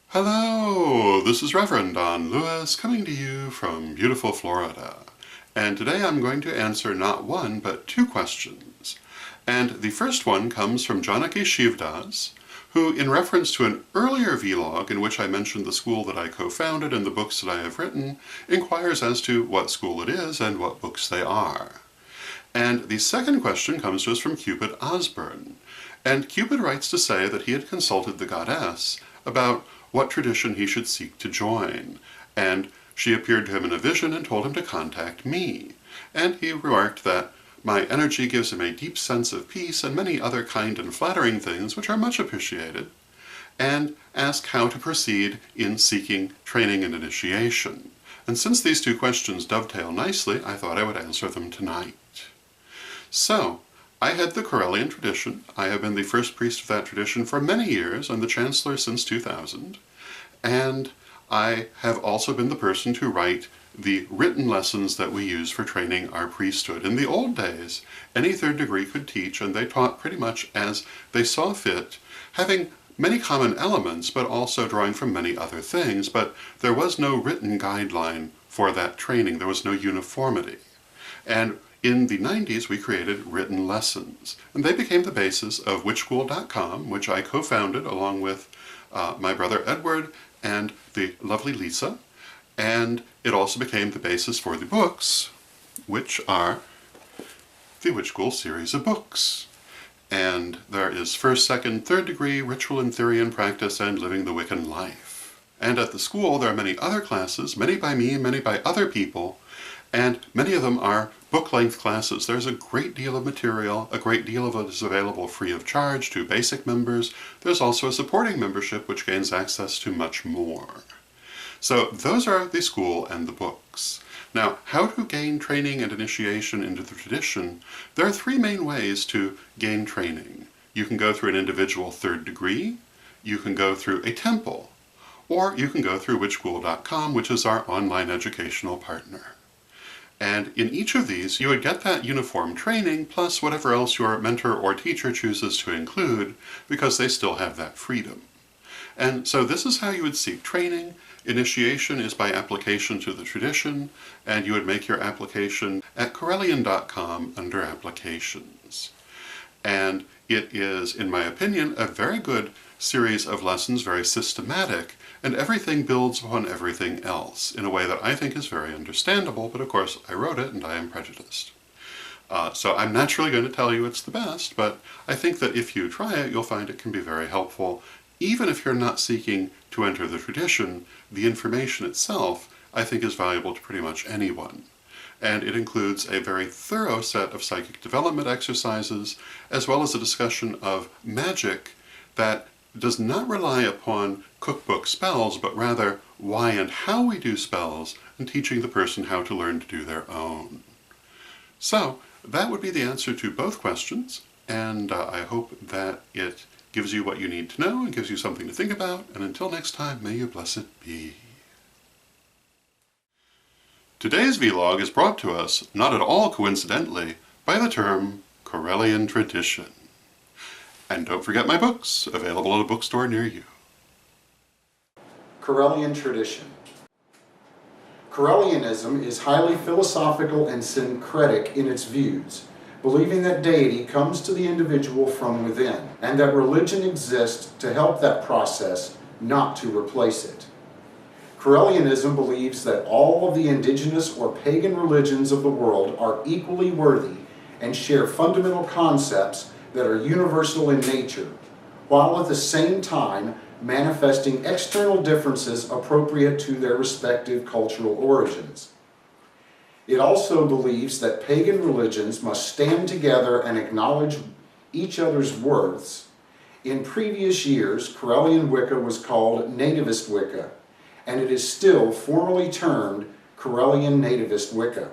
Hello, this is Reverend Don Lewis coming to you from beautiful Florida. And today I'm going to answer not one, but two questions. And the first one comes from Janaki Shivdas, who, in reference to an earlier vlog in which I mentioned the school that I co-founded and the books that I have written, inquires as to what school it is and what books they are. And the second question comes to us from Cupid Osborne. And Cupid writes to say that he had consulted the goddess about what tradition he should seek to join, and she appeared to him in a vision and told him to contact me. And he remarked that my energy gives him a deep sense of peace and many other kind and flattering things which are much appreciated, and asked how to proceed in seeking training and initiation. And since these two questions dovetail nicely, I thought I would answer them tonight. So, I head the Correllian tradition. I have been the first priest of that tradition for many years and the chancellor since 2000. And I have also been the person to write the written lessons that we use for training our priesthood. In the old days, any third degree could teach, and they taught pretty much as they saw fit, having many common elements, but also drawing from many other things. But there was no written guideline for that training. There was no uniformity. And in the 90s, we created written lessons, and they became the basis of witchschool.com, which I co-founded along with my brother Edward and the lovely Lisa, and it also became the basis for the books, which are the Witch School series of books. And there is first, second, third degree, ritual and theory and practice, and living the Wiccan life. And at the school, there are many other classes, many by me, many by other people, and many of them are book-length classes. There's a great deal of material, a great deal of it is available free of charge to basic members. There's also a supporting membership which gains access to much more. So those are the school and the books. Now, how to gain training and initiation into the tradition? There are three main ways to gain training. You can go through an individual third degree, you can go through a temple, or you can go through witchschool.com, which is our online educational partner. And in each of these, you would get that uniform training, plus whatever else your mentor or teacher chooses to include, because they still have that freedom. And so this is how you would seek training. Initiation is by application to the tradition, and you would make your application at Correllian.com under Applications. And it is, in my opinion, a very good series of lessons, very systematic, and everything builds upon everything else in a way that I think is very understandable, but of course I wrote it and I am prejudiced. So I'm naturally going to tell you it's the best, but I think that if you try it, you'll find it can be very helpful. Even if you're not seeking to enter the tradition, the information itself, I think, is valuable to pretty much anyone. And it includes a very thorough set of psychic development exercises, as well as a discussion of magic that does not rely upon cookbook spells, but rather why and how we do spells, and teaching the person how to learn to do their own. So, that would be the answer to both questions, and I hope that it gives you what you need to know and gives you something to think about, and until next time, may you blessed be. Today's vlog is brought to us, not at all coincidentally, by the term Correllian tradition. And don't forget my books, available at a bookstore near you. Correllian tradition. Correllianism is highly philosophical and syncretic in its views, believing that deity comes to the individual from within, and that religion exists to help that process, not to replace it. Correllianism believes that all of the indigenous or pagan religions of the world are equally worthy and share fundamental concepts that are universal in nature, while at the same time manifesting external differences appropriate to their respective cultural origins. It also believes that pagan religions must stand together and acknowledge each other's worths. In previous years, Correllian Wicca was called Nativist Wicca, and it is still formally termed Correllian Nativist Wicca.